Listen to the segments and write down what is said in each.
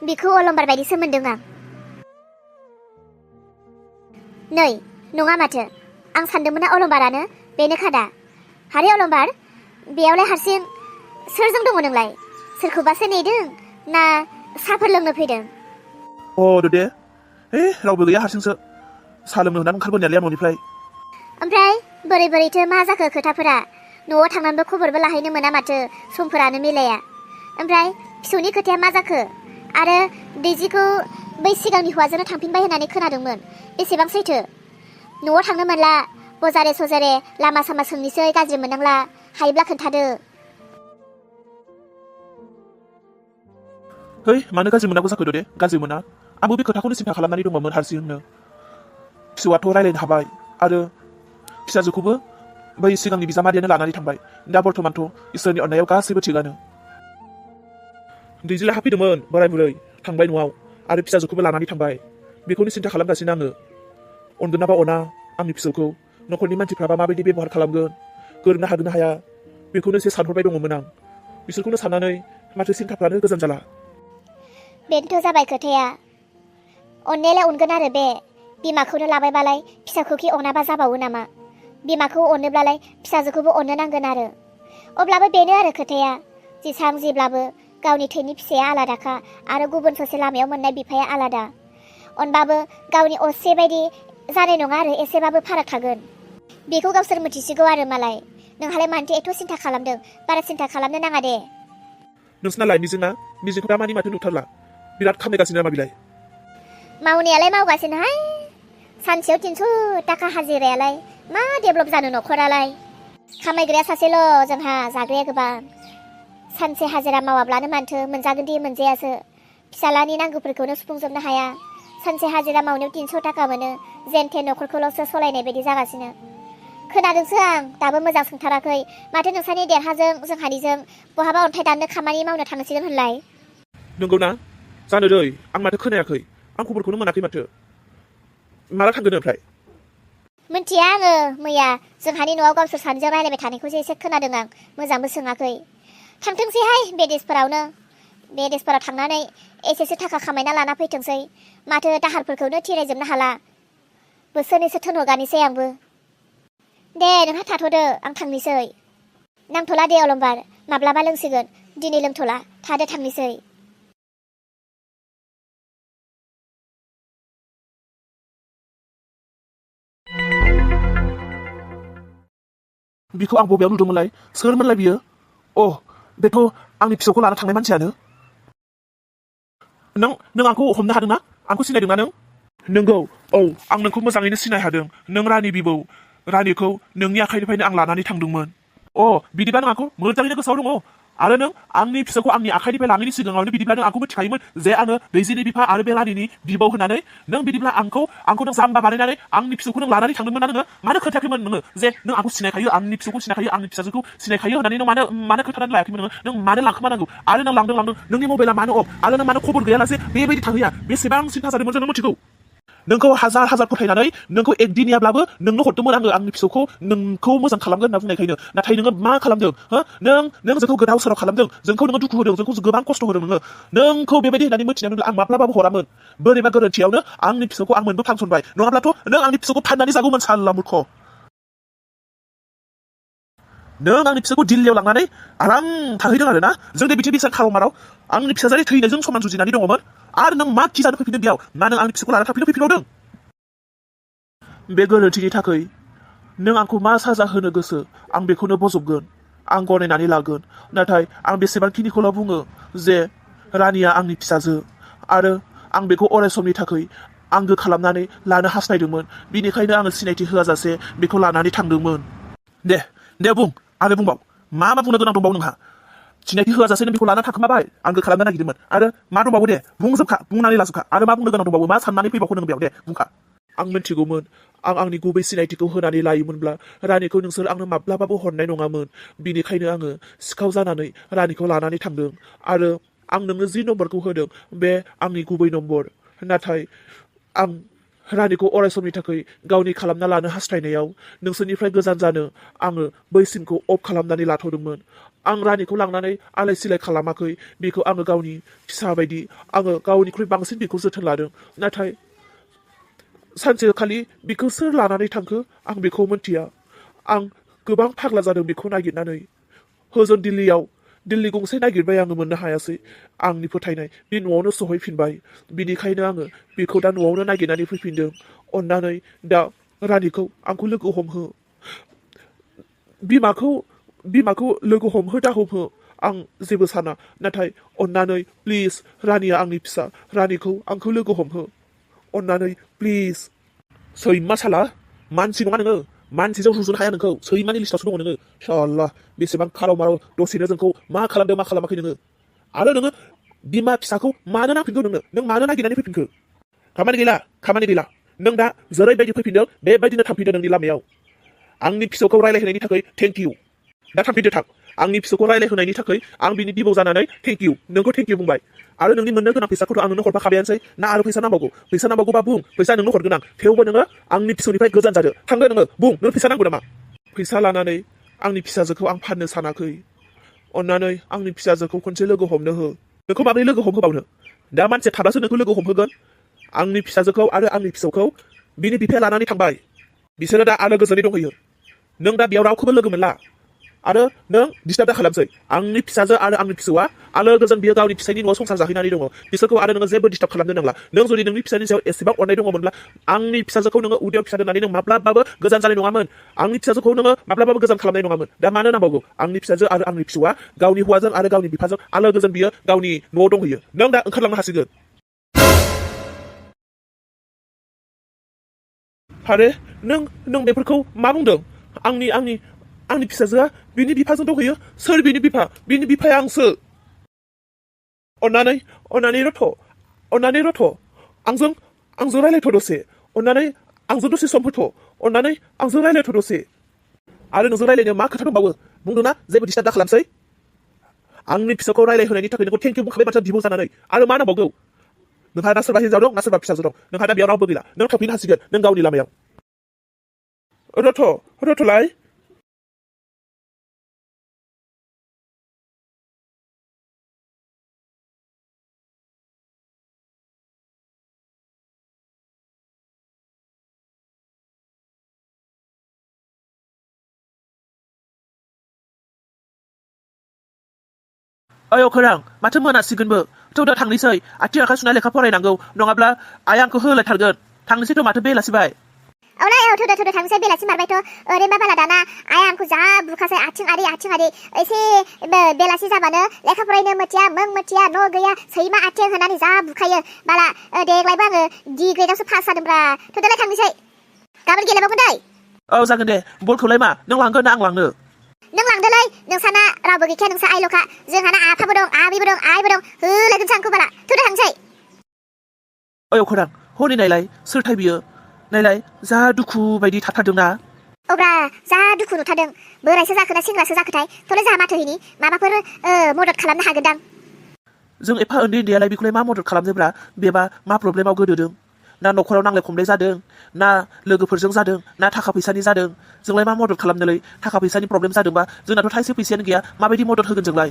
बिखौ अलंबार बायदिसो मोनदों आं। नै नङा माथो, आं सानदोंमोन अलंबारानो बेनो खादा। हारे अलंबार, बेयावलाय हारसिं सोरजों दङ नोंलाय? सोरखौबासो नेदों ना साहाफोर लोंनो फैदों? दे रावबो गैया, हारसिंसो साहा लोंनो होननानै ओंखारबोनायालाय न'निफ्राय। ओमफ्राय बोरै बोरैथो मा जाखो खोथाफोरा? न'आव थांनानैबो खबरबो लाहैनो मोना माथो, समफोरानो मिलाया। ओमफ्राय फिसौनि खोथाया मा जाखो? आरो दैजिखौ बै सिगांनि हौवाजोंनो थांफिनबाय होननानै खोनादोंमोन, बेसेबां सैथो? न'आव थांनो मोनला, बजारे सजारे लामा सामा सोंनिसै, गाज्रि मोननांला, हायोब्ला खोन्थादो। मानो गाज्रि मोनांगौ जाखो दे? गाज्रि मोना, आंबो बे खोथाखौनो सिन्था खालामनानै दङमोन हारसिंनो। फिसौआथ' रायलायनो हाबाय आरो फिसाजोखौबो बै सिगांनि बिजामादैयानो लानानै थांबाय। दा बर्थमानथ' इसोरनि अननायाव गासैबो थिगानो। दैजिला हाफैदोंमोन बोराय बुरै, थांबाय न'आव, आरो फिसाजोखौबो लानानै थांबाय। बेखौनो सिन्था खालामगासिनो आङो, अनगोन नाबा अना आंनि फिसौखौ, न'खरनि मानसिफ्राबा माबायदि बेबहार खालामगोन, गोरोबनो हागोन ना हाया, बेखौनो एसे सानहरबाय दङमोन आं। बिसोरखौनो साननानै माथो सिन्थाफ्रानो गोजान जाला। बेनोथ' जाबाय खोथाया। अननायालाय अनगोन आरो बे बिमाखौनो लाबायबालाय फिसाखौखि अनाबा जाबावो नामा? बिमाखौ अनोब्लालाय फिसाजोखौबो अननो नांगोन आरो। अब्लाबो बेनो आरो खोथाया, जेसां जेब्लाबो गावनि थैनि फिसाया आलादाखा आरो गुबुन ससे लामायाव मोननाय बिफाया आलादा। अनबाबो गावनि असे बायदि जानाय नङा आरो, एसेबाबो फाराग थागोन। बेखौ गावसोर मिथिसिगौ आरो मालाय। नोंहालाय मानोथो एथ' सिन्था खालामदों? बारा सिन्था खालामनो नाङा दे। नोंसिनालाय मिजिंखौ दा मानि माथो नुथारला? बिराद खामायगासिनो नामा बिलाय? मावनायालाय मावगासिनोहाय, सानसेयाव 300 थाखा हाजिरायालाय मा डेभेलप जानो न'खरालाय। खामायग्राया सासेल' जोंहा, जाग्राया गोबां। सानसे हाजिरा मावाब्लानो मानथो मोनजागोन दि मोनजायासो। फिसालानि नांगौफोरखौनो सुफुंजोबनो हाया। सानसे हाजिरा मावनायाव 300 थाखा मोनो, जेनथेन न'खरखौल'सो सलायनाय बायदि जागासिनो। खोनादोंसो आं, दाबो मोजां सोंथाराखै। माथो नोंसानि देरहाजों जोंहानिजों बहाबा अन्थाइ दाननो खामानि मावनो थांसिगोन होनलाय? नंगौना? जानो दै, आं माथो खोनायाखै, आं खबरखौनो मोनाखै माथो। माला थांगोन ओमफ्राय? मिन्थिया आङो, मैया जोंहानि न'आव गावसोर सानैजों रायलायबाय थानायखौसो एसे खोनादों आं, मोजांबो सोङाखै। थांथोंसैहाय बे देशफोरावनो। बे देशफोराव थांनानै एसेसो थाखा खामायना लाना फैथोंसै। माथो दाहारफोरखौनो थिरायजोबनो हाला। बोसोरनैसो थोनहरगानिसै आंबो। दे नोंहा थाथ'दो, आं थांनोसै। नांथ'ला दे अलंबार, माब्लाबा लोंसिगोन, दिनै लोंथ'ला, थादो थांनोसै। बिखौ आं बबेयाव नुदोंमोनलाय? सोरमोनलाय बियो? बेथ' आंनि फिसौखौ लाना थांनाय मानसियानो। नों आंखौ हमनो हादोंना? आंखौ सिनायदोंना नों? नोंगौ, आं नोंखौ मोजाङैनो सिनाय हादों। नों रानि बिबौ। रानिखौ नोंनि आखाइनिफ्रायनो आं लानानै थांदोंमोन। बिदिब्ला नों आंखौ मोजाङैनो गोसोआव दङ। आरो नों आंनि फिसौखौ आंनि आखाइनिफ्राय लांनायनि सिगाङावनो बिदिब्ला नों आंखौ मिथिखायोमोन जे आङो दैजिनि बिफा आरो बे रानिनि बिबौ होननानै। नों बिदिब्ला आंखौ नों जाम्बा बानायनानै आंनि फिसौखौ नों लानानै थांदोंमोन ना नोङो? मानो खोन्थायाखैमोन नोङो जे नों आंखौ सिनायखायो, आंनि फिसौखौ सिनायखायो, आंनि फिसाजोखौ सिनायखायो होननानै नों मानो खोन्थानानै लायाखैमोन नोङो? नों मानो लांखोमानांगौ? आरो नों लांदों, नोंनि मबाइला मानो अफ? आरो नों मानो खबर गैयालासे बेबायदि थाहैया? बेसेबां सिन्था जादोंमोन जों मिथिगौ। नोंखौ हाजार फोथायनानै नोंखौ एकदिनियाब्लाबो नोंनो हरदोंमोन आङो, आंनि फिसौखौ नोंखौ मोजां खालामगोन होनना बुंनायखायनो। नाथाय नोङो मा खालामदों? नों जोंखौ गोदाव सोराव खालामदों, जोंखौ नोङो दुखु होदों, जोंखौ गोबां खस्थ' होदों नोङो। नोंखौ बेबायदि होननानै मिथिनायावनो आं माब्लाबाबो हरामोन। बोरैबा गोरोन्थियावनो आंनि फिसौखौ आं मोनबोफ्लांसनबाय, नङाब्लाथ' नों आंनि फिसौखौ फाननानै जागौमोन साल्ला मूर्ख। नों आंनि फिसाखौ दिल्लीयाव लांनानै आराम थाहैदों आरो ना? जोंनि बिटिभि खालमाराव आंनि फिसाजोनि थैनायजों समान जुजिनानै दङमोन। आरो नों मा खि जानो फैफिनदों बेयाव? मा नों आंनि फिसाखौ लानानै फैफिनबावदों? बे गोरोन्थिनि थाखाय नों आंखौ मा साजा होनो गोसो, आं बेखौनो बजबगोन, आं गनायनानै लागोन। नाथाय आं बेसेबांखिनिखौल' बुङो जे रानिया आंनि फिसाजो, आरो आं बेखौ अराय समनि थाखाय आंगो खालामनानै लानो हास्थायदोंमोन। बिनिखायनो आङो सिनायथि होआजासे बेखौ लानानै थांदोंमोन। दे बुं, आरो बुंबाव, मा बुंनो गोनां दंबावो नोंहा? सिनायथि होआजासे नों बेखौ लाना थाखोमाबाय, आंगो खालामनो नागिरदोंमोन। आरो मा दंबावो? दे बुंजोबखा, बुंनानै लाजोबखा। आरो मा बुंनो गोनां दंबावो? मा साननानै फैबावखो नों बेयाव? दे बुंखा। आं मिन्थिगौमोन, आं आंनि गुबै सिनायथिखौ होनानै लायोमोनब्ला रानिखौ नोंसोर आंनो माब्लाबाबो हरनाय नङामोन। बिनिखायनो आङो सिखाव जानानै रानिखौ लानानै थांदों। आरो आं नोंनो जि नम्बरखौ होदों बे आंनि गुबै नम्बर। नाथाय आं रानिखौ अराय समनि थाखाय गावनि खालामना लानो हास्थायनायाव नोंसोरनिफ्राय गोजान जानो आङो बै सिमखौ अफ खालामनानै लाथ'दोंमोन। आं रानिखौ लांनानै आलाय सिलाय खालामाखै। बेखौ आङो गावनि फिसा बायदि आङो गावनिख्रुइ बांसिन बेखौ जोथोन लादों। नाथाय सानसेखालि बिखौ सोर लानानै थांखो आं बेखौ मिथिया। आं गोबां फाग्ला जादों बेखौ नागिरनानै। होजों दिल्ली गंसे नागिरबाय आङो मोननो हायासै। आंनि फोथायनाय बे न'आवनो सहैफिनबाय। बिनिखायनो आङो बेखौ दा न'आवनो नागिरनानै फैफिनदों। अन्नानै दा रानिखौ आंखौ लोगो हमहो। बिमाखौ लोगो हमहो दा हमहो। आं जेबो साना। नाथाय अन्नानै प्लिज रानिया आंनि फिसा। रानिखौ आंखौ लोगो हमहो। अन्नानै प्लिज। सैमा साला मानसि नङा नोङो। मानसिजों रुजुनो हाया नोंखौ। सैमानि लिस्टावसो दङ नोङो। साला बेसेबां खाराव माराव दसेनो जोंखौ मा खालामदों मा खालामाखै नोङो। आरो नोङो बिमा फिसाखौ मानो नांफिनगौ नोंनो? नों मानो नागिरनानै फैफिनखो? खामानि गैला। नों दा जेरैबायदि फैफिनदों बेबायदिनो थांफिनदो नोंनि लामायाव। आंनि फिसौखौ रायलायहोनायनि थाखाय थेंक इउ। दा थांफिनदो थां। आंनि फिसौखौ रायलायहोनायनि थाखाय आं बिनि बिबौ जानानै थेंक इउ। नोंखौ थेंक इउ बुंबाय। आरो नोंनि मोननो गोनां फैसाखौथ' आं नोंनो हरफाखाबायानोसै। ना आरो फैसा नांबावगौ? फैसा नांबावगौबा बुं। फैसा नोंनो हरगोन आं। थेवबो नोङो आंनि फिसौनिफ्राय गोजान जादो। थांदो नोङो। बुं नों फैसा नांगौ नामा? फैसा लानानै आंनि फिसाजोखौ आं फाननो सानाखै। अन्नानै आंनि फिसाजोखौ खनसे लोगो हमनो हो। नोंखौ माबोरै लोगो हमहोबावनो? दा मानसिया थाब्लासो नोंखौ लोगो हमहोगोन। आंनि फिसाजोखौ आरो आंनि फिसौखौ बिनि बिफाया लानानै थांबाय। बिसोरो दा आलो गोजोनै दंहैयो। नों दा बेयाव रावखौबो लोगो मोनला। आरो नों डिस्टार्ब दा खालामसै। आंनि फिसाजो आरो आंनि फिसौआ आलो गोजोन बियो गावनि फिसायनि न'आव संसार जाहैनानै दङ। बिसोरखौ आरो नोङो जेबो डिस्टार्ब खालामनो नांला। नों जुदि नोंनि फिसानि सायाव एसेबां अननाय दङमोनब्ला आंनि फिसाजोखौ नोङो उदैयाव फिसा दोननानै नों माब्लाबाबो गोजान जानाय नङामोन। आंनि फिसाजोखौ नोङो माब्लाबाबो गोजान खालामनाय नङामोन। दा मानो नांबावगौ? आंनि फिसाजो आरो आंनि फिसौआ गावनि हौवाजों आरो गावनि बिफाजों आलो गोजोन बियो गावनि न'आव दंहैयो। नों दा ओंखारलांनो हासिगोन। आरे नों बेफोरखौ मा बुंदों? आंनि फिसाजोआ बिनि बिफाजों दंहैयो। सोर बिनि बिफा? बिनि बिफाया आंसो। अन्नानै रथ'। आंजों रायलायथ' दसे। अन्नानै आंजों दसे सम होथ'। अन्नानै आंजों रायलायथ' दसे। आरो नोंजों रायलायनो मा खोथा दंबावो? बुंदों ना जेबो डिस्टार्ब दा खालामसै। आंनि फिसाखौ रायलायहोनायनि थाखाय नोंखौ थेंक इउ बुंखाबाय माथो बिबौ जानानै। आरो मा नांबावगौ? नोंहा दा सोरबा हिनजाव दं ना सोरबा फिसाजो दं? नोंहा दा बेयाव रावबो गैला। नों थांफिननो हासिगोन नों गावनि लामायाव। रथ'लाय। ओइ अखोरां माथो मोनासिगोनबो। थौ दा थांनोसै। आथिं आखाइ सुना लेखा फरायनांगौ। नङाब्ला आइ आंखौ होलायथारगोन। थांनोसैथ' माथो बेलासिबाय। थौदो थांसै। बेलासि मारबायथ'। ओरैनोबा बाला दाना आइया आंखौ जा बुखासै आथिं आरि। एसे बेलासि जाबानो लेखा फरायनो मोथिया मों मोथिया न' गैया सैमा आथिं होनानै जा बुखायो। बाला देग्लायबो आङो D ग्रेडआवसो पास जादोंब्रा। थौदोलाय थांनोसै। गाबोन गेलेबावगोन दै। औ जागोन दे। बलखौलाय मा नों लांगोन ना आं लांनो? नों लांदोलै। नोंसाना रावबो गैखाया। नोंसा आइल'खा। जोंहाना आफाबो दं आबैबो दं आइबो दं। होलायगोनसो आंखौ बाला। थौदो थांसै। ओइ अखोरां हनै नायलाय सोरथाय बियो? नायलाय जा दुखु बायदि थाथारदोंना। औब्रा जा दुखु नुथारदों। बोरायसो जाखोना सेंग्रासो जाखोथाय। थौलै जाहा माथो हैनि। माबाफोर मदद खालामनो हागोनदां। जों एफा उन्दैयालाय बेखौलाय मा मदद खालामनोब्रा? बेबा मा प्रब्लेमाव गोदोदों? ना न'खराव नांलाय खमलाय जादों? ना लोगोफोरजों जादों? ना थाखा फैसानि जादों? जोंलाय मा मदद खालामनोलै? थाखा फैसानि प्रब्लेम जादोंबा जोंनाथ' थाइसे फैसायानो गैया। माबायदि मदद होगोन जोंलाय?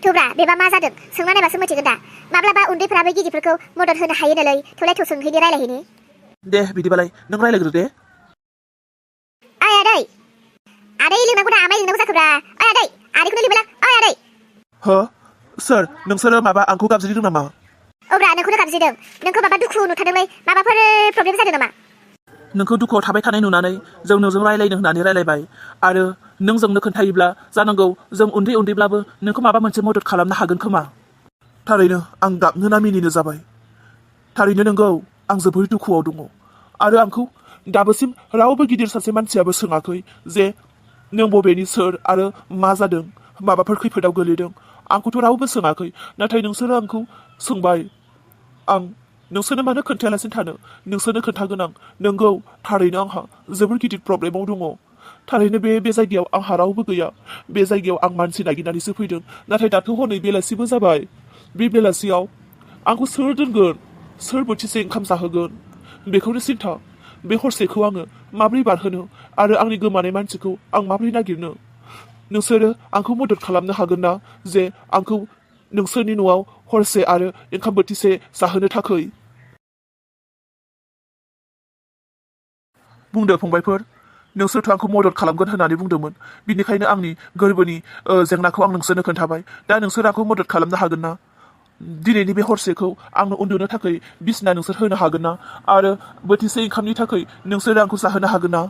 थौब्रा बेबा मा जादों? सोंना नायबासो मिथिगोन दा। माब्लाबा उन्दैफोराबो गिदिरफोरखौ मदद होनो हायो नोलै। थौलाय थौ सोंहैनि रायलायहैनि। दे बिदिबालाय नों रायलायग्रो दे। आदै लिंनांगौ ना आमाय लिंनांगौ जाखोब्रा? आदैखौनो लिंबायलां। आदै। हो सोर? नोंसोरो माबा आंखौ गाबज्रिदों नामा? औब्रा नोंखौनो गाबज्रिदों। नोंखौ माबा दुखु नुथारदोंलै। माबाफोर प्रब्लेम जादों नामा? नोंखौ दुखुआव थाबाय थानाय नुनानै जों नोंजों रायलायनो होननानै रायलायबाय। आरो नों जोंनो खोन्थायोब्ला जानांगौ जों उन्दैब्लाबो नोंखौ माबा मोनसे मदद खालामनो हागोन खोमा। थारैनो आं गाबनो ना मिनिनो जाबाय। थारैनो नोंगौ आं जोबोर दुखुआव दङ। आरो आंखौ दाबोसिम रावबो गिदिर सासे मानसियाबो सोङाखै जे नों बबेनि सोर आरो मा जादों? माबाफोर खैफोदाव गोलैदों? आंखौथ' रावबो सोङाखै। नाथाय नोंसोरो आंखौ सोंबाय। आं नोंसोरनो मानो खोन्थायालासिनो थानो? नोंसोरनो खोन्थागोन आं। नोंगौ थारैनो आंहा जोबोर गिदिर प्रब्लेमाव दङ। थारैनो बे जायगायाव आंहा रावबो गैया। बे जायगायाव आं मानसि नागिरनानैसो फैदों। नाथाय दाथ' हनै बेलासिबो जाबाय। बे बेलासियाव आंखौ सोर दोनगोन? सोर बोथिसे ओंखाम जाहोगोन? बेखौनो सिन्था बे हरसेखौ आङो माबोरै बारहोनो आरो आंनि गोमानाय मानसिखौ आं माबोरै नागिरनो नोंसोरो आंखौ मदद खालामनो हागोन ना जे आंखौ नोंसोरनि न'आव हरसे आरो ओंखाम बोथिसे जाहोनो थाखाय बुंदो फंबायफोर नोंसोरथ' आंखौ मदद खालामगोन होननानै बुंदोंमोन बिनिखायनो आंनि गोरबोनि जेंनाखौ आं नोंसोरनो खोन्थाबाय दा नोंसोर आंखौ मदद खालामनो हागोन ना दिनैनि बे हरसेखौ आंनो उन्दुनो थाखाय बिसिना नोंसोर होनो हागोन ना आरो बोथिसे ओंखामनि थाखाय नोंसोर आंखौ जाहोनो हागोन ना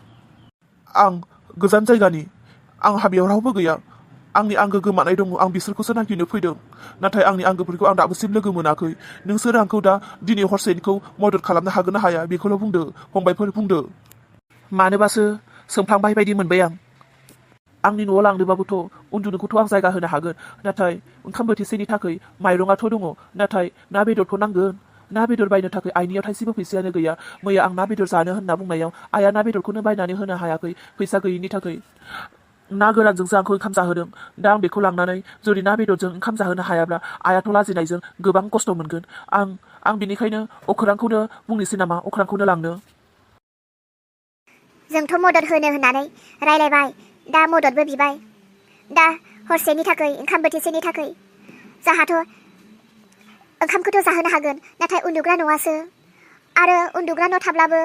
आं गोजान जायगानि आंहा बेयाव रावबो गैया आंनि आंगो गोमानाय दङ आं बिसोरखौसो नागिरनो फैदों नाथाय आंनि आंगोफोरखौ आं दाबोसिम लोगो मोनाखै नोंसोर आंखौ दा दिनै हरसेखौ मदद खालामनो हागोन ना हाया बेखौल' बुंदो फंबायफोर बुंदो मानोबासो सोंफ्लांबाय बायदि मोनबाय आंनि न'आव लांदोंबाबोथ' उन्दुनोखौथ' आं जायगा होनो हागोन नाथाय ओंखाम बोथिसेनि थाखाय माइरङाथ' दङ नाथाय ना बेदरखौ नांगोन ना बेदर बायनो थाखाय आइनियाव थाइसेबो फैसायानो गैया मैया आं ना बेदर जानो होनना बुंनायाव आइया ना बेदरखौनो बायनानै होनो हायाखै फैसा गैयिनि थाखाय ना गोरानजोंसो आंखौ ओंखाम जाहोदों दा आं बेखौ लांनानै जुदि ना बेदरजों ओंखाम जाहोनो हायाब्ला आइयाथ' लाजिनायजों गोबां खस्थ' मोनगोन आं बिनिखायनो अख्रांखौनो बुंनोसै नामा अख्रांखौनो लांनो जोंथ' मदद होनो होननानै रायलायबाय दा मददबो बिबाय दा हरसेनि थाखाय ओंखाम बोथिसेनि थाखाय जोंहाथ' ओंखामखौथ' जाहोनो हागोन नाथाय उन्दुग्रा न'आसो आरो उन्दुग्रा न' थाब्लाबो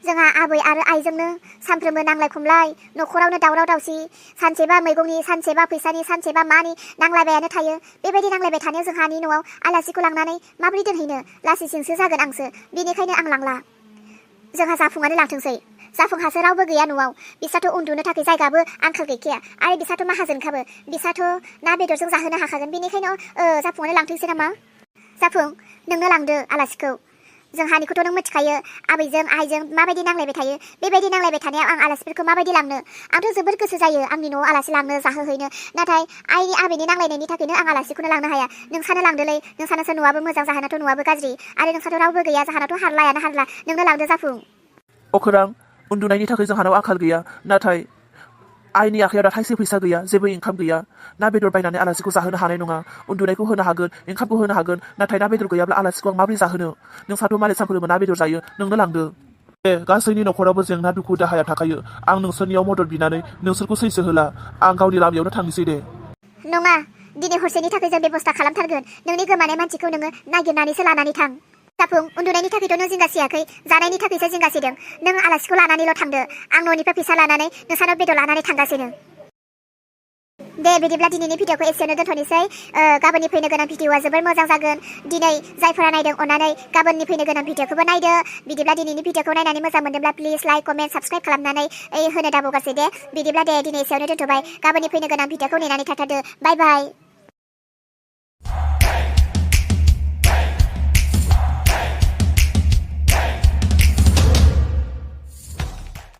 जोंहा आबै आरो आइजोंनो सानफ्रोमबो नांलाय खमलाय न'खरावनो दावराव दावसि सानसेबा मैगंनि सानसेबा फैसानि सानसेबा मानि नांलायबायानो थायो बेबायदि नांलायबाय थानायाव जोंहानि न'आव आलासिखौ लांनानै माबोरै दोनहैनो लासिंसिंसो जागोन आंसो बेनिखायनो आं लांला जोंहा जाफुङानो लांथोंसै जाफुंहासो रावबो गैया न'आव बिस्राथ' उन्दुनो थाखाय जायगाबो आंखाल गैखाया आरो बिस्राथ' माहाजोनखाबो बिस्राथ' ना बेदरजों जाहोनो हाखागोन बेनिखायनो जाफुङानो लांथोंसै नामा जाफुं नोंनो लांदो आलासिखौ जोंहानिखौथ' नों मिथिखायो आबैजों आइजों माबायदि नांलायबाय थायो बेबायदि नांलायबाय थानायाव आं आलासिफोरखौ माबायदि लांनो आंथ' जोबोद गोसो जायो आंनि न'आव आलासि लांनो जाहोहैनो नाथाय आइनि आबैनि नांलायनायनि थाखायनो आं आलासिखौनो लांनो हाया नोंसानो लांदोलै नोंसानोसो न'आबो मोजां जाहोनाथ' न'आबो गाज्रि आरो नोंसाथ' रावबो गैया जाहोनाथ' हारलायानो हारला नोंनो लांदो जाफुं अखोरां उन्दुनायनि थाखाय जोंहानाव आंखाल गैया नाथाय आइनि आखायाव दा थाइसे फैसा गैया जेबो ओंखाम गैया ना बेदर बायनानै आलासिखौ जाहोनो हानाय नङा उन्दुनायखौ होनो हागोन ओंखामखौ होनो हागोन नाथाय ना बेदर गैयाब्ला आलासिखौ आं माबोरै जाहोनो नोंसाथ' मालाय सानफ्रोमबो ना बेदर जायो नोंनो लांदो गासैनि न'खरावबो जेंना दुखु दाहाया थाखायो आं नोंसोरनियाव मदद बिनानै नोंसोरखौ सैसो होला आं गावनि लामायावनो थांनोसै दे नङा दिनै हरसेनि थाखाय जों बेबस्था खालामथारगोन नोंनि गोमानाय मानसिखौ नोङो नागिरनानैसो लानानै थां जाफुं उन्दुनायनि थाखायथ' नों जिंगासियाखै जानायनि थाखायसो जिंगासिदों नों आलासिखौ लानानैल' थांदो आं न'निफ्राय फैसा लानानै नोंसानाव बेदर लानानै थांगासिनो दे बिदिब्ला दिनैनि भिडिअखौ एसेयावनो दोनथ'नोसै गाबोननि फैनो गोनां भिडिअआ जोबोर मोजां जागोन दिनै जायफोरा नायदों अननानै गाबोननि फैनो गोनां भिडिअखौबो नायदो बिदिब्ला दिनैनि भिडिअखौ नायनानै मोजां मोनदोंब्ला प्लिज लाइक कमेन्ट साबस्क्राइब खालामनानै होनो दाबावगासै दे बिदिब्ला दे दिनै एसेयावनो दोनथ'बाय गाबोननि फैनो गोनां भिडिअखौ नेनानै थाथारदो बाय बाय